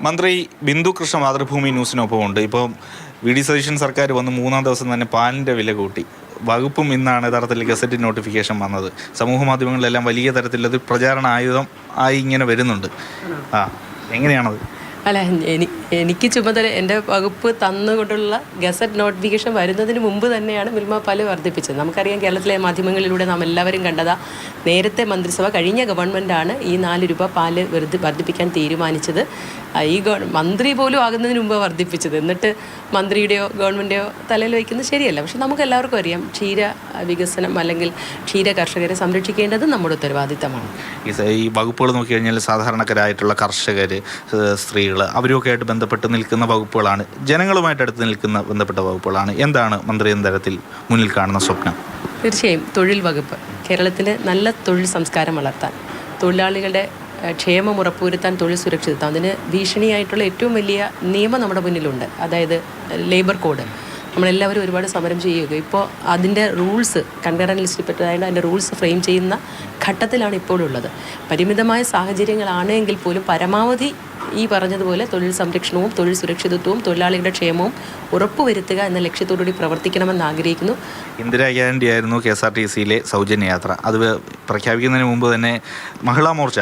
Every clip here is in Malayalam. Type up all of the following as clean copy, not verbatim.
മന്ത്രി ബിന്ദു കൃഷ്ണ മാതൃഭൂമി ന്യൂസിനൊപ്പമുണ്ട്. ഇപ്പോൾ വി.ഡി. സതീശൻ സർക്കാർ വന്ന് 3-ാം ദിവസം തന്നെ പാലിൻ്റെ വില കൂട്ടി. വകുപ്പും ഇന്നാണ് യഥാർത്ഥത്തിൽ ഗസറ്റ് നോട്ടിഫിക്കേഷൻ വന്നത്. സമൂഹ മാധ്യമങ്ങളിലെല്ലാം വലിയ തരത്തിലത് പ്രചാരണ ആയുധം ആയി ഇങ്ങനെ വരുന്നുണ്ട്. എങ്ങനെയാണത്? അല്ല, എനിക്ക് ചുമതല എൻ്റെ വകുപ്പ് തന്നുകൊണ്ടുള്ള ഗസറ്റ് നോട്ടിഫിക്കേഷൻ വരുന്നതിന് മുമ്പ് തന്നെയാണ് മിൽമ പാല് വർദ്ധിപ്പിച്ചത്. നമുക്കറിയാം, കേരളത്തിലെ മാധ്യമങ്ങളിലൂടെ നാം എല്ലാവരും കണ്ടതാ, നേരത്തെ മന്ത്രിസഭ കഴിഞ്ഞ ഗവൺമെൻറ്റാണ് ഈ 4 രൂപ പാല് വർദ്ധിപ്പിക്കാൻ തീരുമാനിച്ചത്. ഈ മന്ത്രി പോലും ആകുന്നതിന് മുമ്പ് വർദ്ധിപ്പിച്ചത്. എന്നിട്ട് മന്ത്രിയുടെയോ ഗവൺമെൻറ്റെയോ തലയിൽ വയ്ക്കുന്നത് ശരിയല്ല. പക്ഷെ നമുക്ക് എല്ലാവർക്കും അറിയാം, ക്ഷീര വികസനം അല്ലെങ്കിൽ ക്ഷീര കർഷകരെ സംരക്ഷിക്കേണ്ടത് നമ്മുടെ ഉത്തരവാദിത്തമാണ്. ഈ വകുപ്പുകൾ നോക്കിക്കഴിഞ്ഞാൽ സാധാരണക്കാരായിട്ടുള്ള കർഷകർ, സ്ത്രീകൾ, അവരുമൊക്കെ ആയിട്ട് ബന്ധപ്പെട്ട് നിൽക്കുന്ന വകുപ്പുകളാണ്. ജനങ്ങളുമായിട്ട് അടുത്ത് ബന്ധപ്പെട്ട വകുപ്പുകളാണ്. എന്താണ് മന്ത്രി എന്ന തരത്തിൽ മുന്നിൽ കാണുന്ന സ്വപ്നം? തീർച്ചയായും തൊഴിൽ വകുപ്പ് കേരളത്തിൽ നല്ല തൊഴിൽ സംസ്കാരം വളർത്താൻ, തൊഴിലാളികളുടെ ക്ഷേമം ഉറപ്പുവരുത്താൻ, തൊഴിൽ സുരക്ഷിതത്വം, അതിന് ഭീഷണിയായിട്ടുള്ള ഏറ്റവും വലിയ നിയമം നമ്മുടെ മുന്നിലുണ്ട്. അതായത് ലേബർ കോഡ്. നമ്മളെല്ലാവരും ഒരുപാട് സമരം ചെയ്യുക. ഇപ്പോൾ അതിൻ്റെ റൂൾസ് കൺകറൻറ്റ് ലിസ്റ്റിൽ പെട്ടതായത് അതിൻ്റെ റൂൾസ് ഫ്രെയിം ചെയ്യുന്ന ഘട്ടത്തിലാണ് ഇപ്പോഴുള്ളത്. പരിമിതമായ സാഹചര്യങ്ങളാണ് എങ്കിൽ പോലും പരമാവധി ഈ പറഞ്ഞതുപോലെ തൊഴിൽ സംരക്ഷണവും തൊഴിൽ സുരക്ഷിതത്വവും തൊഴിലാളികളുടെ ക്ഷേമവും ഉറപ്പുവരുത്തുക എന്ന ലക്ഷ്യത്തോടുകൂടി പ്രവർത്തിക്കണമെന്ന് ആഗ്രഹിക്കുന്നു. ഇന്ദിരാഗാന്ധി ആയിരുന്നു KSRTCയിലെ സൗജന്യ യാത്ര. അത് പ്രഖ്യാപിക്കുന്നതിന് മുമ്പ് തന്നെ മഹിളാ മോർച്ച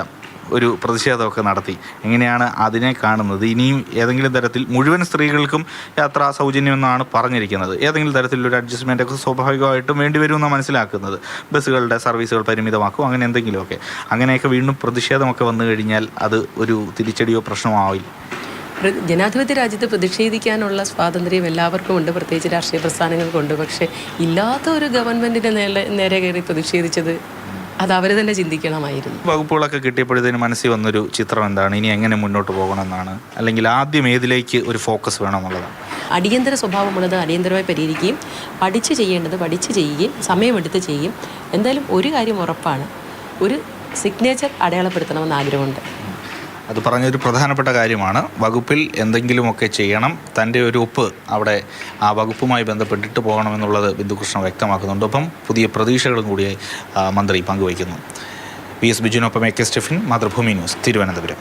ഒരു പ്രതിഷേധമൊക്കെ നടത്തി. എങ്ങനെയാണ് അതിനെ കാണുന്നത്? ഇനിയും ഏതെങ്കിലും തരത്തിൽ മുഴുവൻ സ്ത്രീകൾക്കും യാത്ര സൗജന്യമെന്നാണ് പറഞ്ഞിരിക്കുന്നത്. ഏതെങ്കിലും തരത്തിലൊരു അഡ്ജസ്റ്റ്മെൻറ്റൊക്കെ സ്വാഭാവികമായിട്ടും വേണ്ടിവരുമെന്നാണ് മനസ്സിലാക്കുന്നത്. ബസ്സുകളുടെ സർവീസുകൾ പരിമിതമാക്കും, അങ്ങനെ എന്തെങ്കിലുമൊക്കെ. അങ്ങനെയൊക്കെ വീണ്ടും പ്രതിഷേധമൊക്കെ വന്നു കഴിഞ്ഞാൽ അത് ഒരു തിരിച്ചടിയോ പ്രശ്നമാവില്ല. ജനാധിപത്യ രാജ്യത്ത് പ്രതിഷേധിക്കാനുള്ള സ്വാതന്ത്ര്യം എല്ലാവർക്കും ഉണ്ട്, പ്രത്യേകിച്ച് രാഷ്ട്രീയ പ്രസ്ഥാനങ്ങൾക്കുണ്ട്. പക്ഷേ ഇല്ലാത്ത ഒരു ഗവൺമെൻറ്റിൻ്റെ നേരെ കയറി പ്രതിഷേധിച്ചത് അത് അവർ തന്നെ ചിന്തിക്കണമായിരുന്നു. വകുപ്പുകളൊക്കെ കിട്ടിയപ്പോഴത്തേന് മനസ്സിൽ വന്നൊരു ചിത്രം എന്താണ്? ഇനി എങ്ങനെ മുന്നോട്ട് പോകണമെന്നാണ്? അല്ലെങ്കിൽ ആദ്യം ഏതിലേക്ക് ഒരു ഫോക്കസ് വേണമെന്നുള്ളതാണ്? അടിയന്തര സ്വഭാവമുള്ളത് അടിയന്തരമായി പരിഹരിക്കുകയും പഠിച്ച് ചെയ്യേണ്ടത് പഠിച്ച് ചെയ്യുകയും സമയമെടുത്ത് ചെയ്യും. എന്തായാലും ഒരു കാര്യം ഉറപ്പാണ്, ഒരു സിഗ്നേച്ചർ അടയാളപ്പെടുത്തണമെന്ന് ആഗ്രഹമുണ്ട്. അത് പറഞ്ഞൊരു പ്രധാനപ്പെട്ട കാര്യമാണ്. വകുപ്പിൽ എന്തെങ്കിലുമൊക്കെ ചെയ്യണം, തൻ്റെ ഒരു ഒപ്പ് അവിടെ ആ വകുപ്പുമായി ബന്ധപ്പെട്ടിട്ട് പോകണമെന്നുള്ളത് ബിന്ദുകൃഷ്ണ വ്യക്തമാക്കുന്നുണ്ട്. ഒപ്പം പുതിയ പ്രതീക്ഷകളും കൂടി മന്ത്രി പങ്കുവയ്ക്കുന്നു. PS ബിജുവിനൊപ്പം AK Stephin, Mathrubhumi news, Thiruvananthapuram.